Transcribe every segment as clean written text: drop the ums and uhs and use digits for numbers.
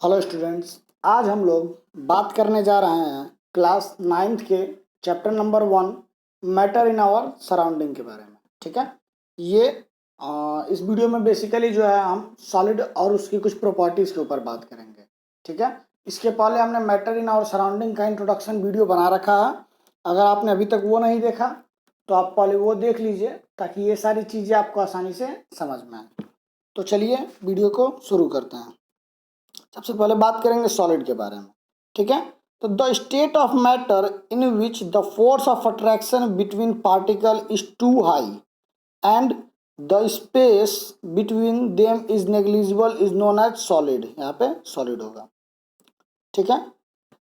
Hello students, आज हम लोग बात करने जा रहे हैं क्लास 9th के chapter number 1 matter in our surrounding के बारे में। ठीक है, ये इस वीडियो में बेसिकली जो है हम सॉलिड और उसकी कुछ प्रॉपर्टीज़ के ऊपर बात करेंगे। ठीक है, इसके पहले हमने मैटर इन आवर सराउंडिंग का इंट्रोडक्शन वीडियो बना रखा है। अगर आपने अभी तक वो नहीं देखा तो आप पहले वो देख लीजिए ताकि ये सारी चीज़ें आपको आसानी से समझ में आए। तो चलिए वीडियो को शुरू करते हैं। सबसे पहले बात करेंगे सॉलिड के बारे में। ठीक है, तो the state of matter in which the force of attraction between particle is too high and the space between them is negligible is known as solid. यहाँ पे सॉलिड होगा। ठीक है,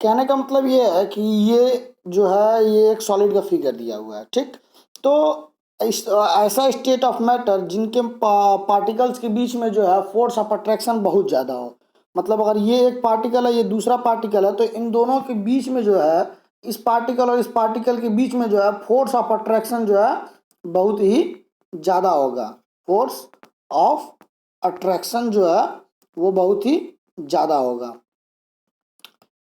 कहने का मतलब ये है कि ये जो है ये एक सॉलिड का फिगर दिया हुआ है। ठीक, तो ऐसा स्टेट ऑफ मैटर जिनके पार्टिकल्स के बीच में जो है फोर्स ऑफ अट्रैक्शन बहुत ज़्यादा हो। मतलब अगर ये एक पार्टिकल है, ये दूसरा पार्टिकल है, तो इन दोनों के बीच में जो है इस पार्टिकल और इस पार्टिकल के बीच में जो है फोर्स ऑफ अट्रैक्शन जो है बहुत ही ज़्यादा होगा। फोर्स ऑफ अट्रैक्शन जो है वो बहुत ही ज़्यादा होगा।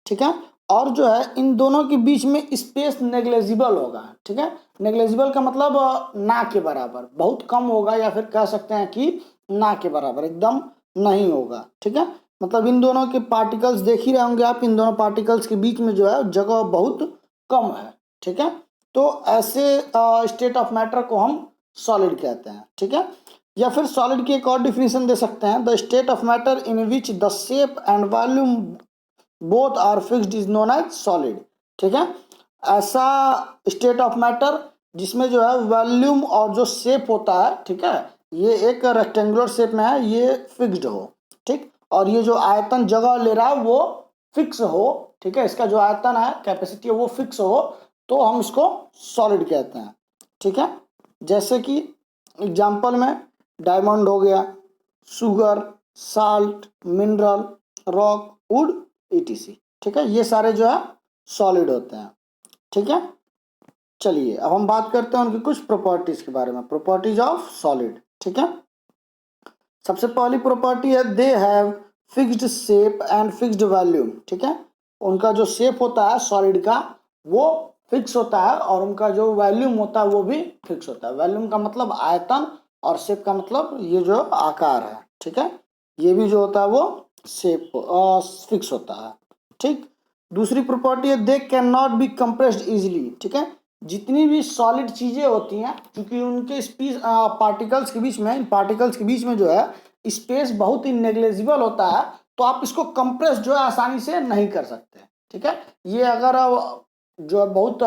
ठीक है, और जो है इन दोनों के बीच में स्पेस नेग्लेजिबल होगा। ठीक है, नेग्लेजिबल का मतलब ना के बराबर, बहुत कम होगा, या फिर कह सकते हैं कि ना के बराबर, एकदम नहीं होगा। ठीक है, मतलब इन दोनों के पार्टिकल्स देख ही रहे होंगे आप, इन दोनों पार्टिकल्स के बीच में जो है जगह बहुत कम है। ठीक है, तो ऐसे स्टेट ऑफ मैटर को हम सॉलिड कहते हैं। ठीक है, या फिर सॉलिड की एक और डिफिनेशन दे सकते हैं, the state of matter in which the shape and volume both are fixed is known as solid. ठीक है, ऐसा स्टेट ऑफ मैटर जिसमें जो है वॉल्यूम और जो शेप होता है, ठीक है, ये एक रेक्टेंगुलर शेप में है, ये फिक्स्ड हो। ठीक, और ये जो आयतन जगह ले रहा है वो फिक्स हो। ठीक है, इसका जो आयतन है, कैपेसिटी है, वो फिक्स हो, तो हम इसको सॉलिड कहते हैं। ठीक है, जैसे कि एग्जाम्पल में डायमंड हो गया, sugar, salt, mineral, rock, would, etc. ठीक है, ये सारे जो है सॉलिड होते हैं। ठीक है, चलिए अब हम बात करते हैं उनकी कुछ प्रॉपर्टीज के बारे में, प्रॉपर्टीज ऑफ सॉलिड। ठीक है, सबसे पहली प्रॉपर्टी है they have fixed shape and fixed volume. ठीक है, उनका जो शेप होता है सॉलिड का वो फिक्स होता है, और उनका जो वॉल्यूम होता है वो भी फिक्स होता है। वॉल्यूम का मतलब आयतन, और शेप का मतलब ये जो आकार है। ठीक है, ये भी जो होता है वो शेप फिक्स होता है। ठीक, दूसरी प्रॉपर्टी है they can not be compressed easily. ठीक है, जितनी भी सॉलिड चीज़ें होती हैं, क्योंकि उनके स्पेस पार्टिकल्स के बीच में, इन पार्टिकल्स के बीच में जो है स्पेस बहुत ही नेग्लेजिबल होता है, तो आप इसको कंप्रेस जो है आसानी से नहीं कर सकते। ठीक है, ये अगर जो है बहुत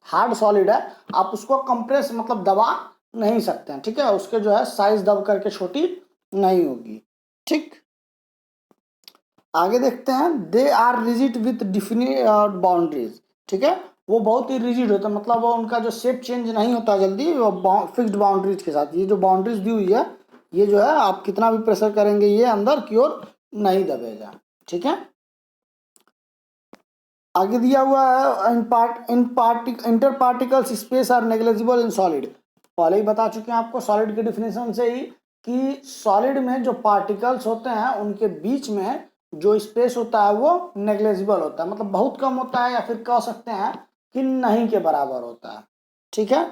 हार्ड सॉलिड है, आप उसको कंप्रेस मतलब दबा नहीं सकते हैं। ठीक है, उसके जो है साइज दब करके छोटी नहीं होगी। ठीक, आगे देखते हैं they are rigid with definite boundaries. ठीक है, वो बहुत ही रिजिड होता है, मतलब वो उनका जो शेप चेंज नहीं होता जल्दी, वो फिक्स्ड बाउंड्रीज के साथ। ये जो बाउंड्रीज दी हुई है, ये जो है आप कितना भी प्रेशर करेंगे ये अंदर की ओर नहीं दबेगा। ठीक है, आगे दिया हुआ है inter particles space are negligible in solid. पहले ही बता चुके हैं आपको सॉलिड के डिफिनेशन से ही कि सॉलिड में जो पार्टिकल्स होते हैं उनके बीच में जो स्पेस होता है वो नेग्लिजिबल होता है, मतलब बहुत कम होता है, या फिर कह सकते हैं कि नहीं के बराबर होता है। ठीक है,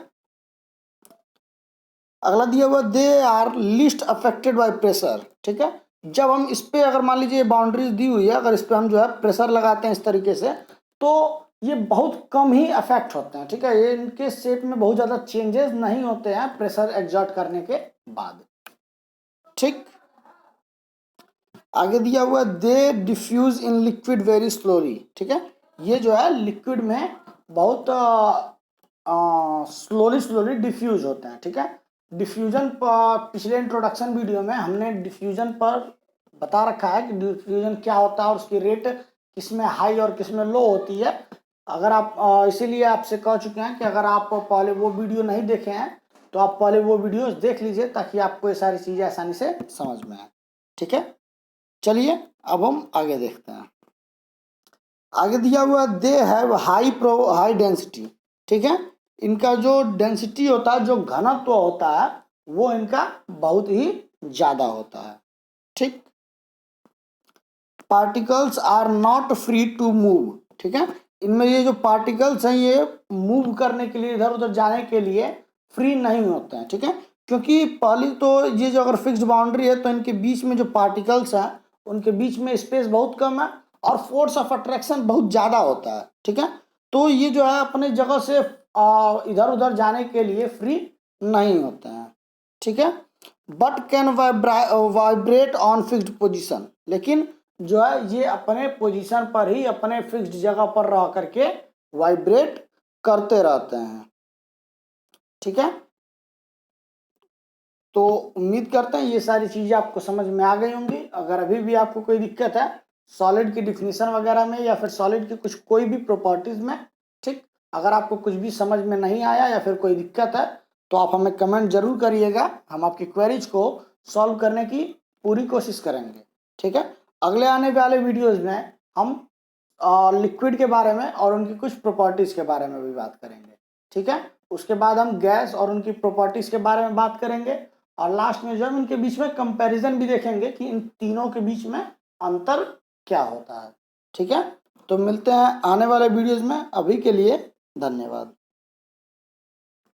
अगला दिया हुआ they are least affected by pressure. ठीक है, जब हम इस पे अगर मान लीजिए बाउंड्रीज दी हुई है, अगर इस पे हम जो है प्रेशर लगाते हैं इस तरीके से, तो ये बहुत कम ही अफेक्ट होते हैं। ठीक है, ये इनके शेप में बहुत ज़्यादा चेंजेस नहीं होते हैं प्रेशर एग्जर्ट करने के बाद। ठीक, आगे दिया हुआ they diffuse in liquid very slowly. ठीक है, ये जो है लिक्विड में बहुत स्लोली स्लोली डिफ्यूज होते हैं। ठीक है, डिफ्यूजन पर पिछले इंट्रोडक्शन वीडियो में हमने डिफ्यूजन पर बता रखा है कि डिफ्यूजन क्या होता है और उसकी रेट किसमें हाई और किसमें लो होती है। अगर आप इसीलिए आपसे कह चुके हैं कि अगर आप पहले वो वीडियो नहीं देखे हैं तो आप पहले वो वीडियोस देख लीजिए, ताकि आपको ये सारी चीज़ें आसानी से समझ में आए। ठीक है, चलिए अब हम आगे देखते हैं। आगे दिया हुआ दे हैव हाई डेंसिटी। ठीक है, इनका जो डेंसिटी होता है, जो घनत्व होता है, वो इनका बहुत ही ज़्यादा होता है। ठीक, particles are not free to move, ठीक है। इनमें ये जो पार्टिकल्स हैं ये मूव करने के लिए, इधर उधर जाने के लिए फ्री नहीं होते हैं, ठीक है। क्योंकि पहली तो ये जो अगर फिक्स्ड बाउंड्री है तो इनके बीच में जो पार्टिकल्स हैं उनके बीच में स्पेस बहुत कम है और फोर्स ऑफ अट्रैक्शन बहुत ज़्यादा होता है, ठीक है। तो ये जो है अपने जगह से इधर उधर जाने के लिए फ्री नहीं होते हैं, ठीक है। But can vibrate on fixed position, लेकिन जो है ये अपने पोजीशन पर ही, अपने फिक्स्ड जगह पर रह करके वाइब्रेट करते रहते हैं, ठीक है। तो उम्मीद करते हैं ये सारी चीज़ें आपको समझ में आ गई होंगी। अगर अभी भी आपको कोई दिक्कत है सॉलिड की डिफिनीशन वगैरह में या फिर सॉलिड की कुछ कोई भी प्रॉपर्टीज़ में, ठीक, अगर आपको कुछ भी समझ में नहीं आया या फिर कोई दिक्कत है तो आप हमें कमेंट जरूर करिएगा, हम आपकी क्वेरीज को सॉल्व करने की पूरी कोशिश करेंगे, ठीक है। अगले आने वाले वीडियोज़ में हम लिक्विड के बारे में और उनकी कुछ प्रॉपर्टीज़ के बारे में भी बात करेंगे, ठीक है। उसके बाद हम गैस और उनकी प्रॉपर्टीज़ के बारे में बात करेंगे और लास्ट में जो है इनके बीच में कंपैरिजन भी देखेंगे कि इन तीनों के बीच में अंतर क्या होता है, ठीक है। तो मिलते हैं आने वाले वीडियोज़ में, अभी के लिए धन्यवाद।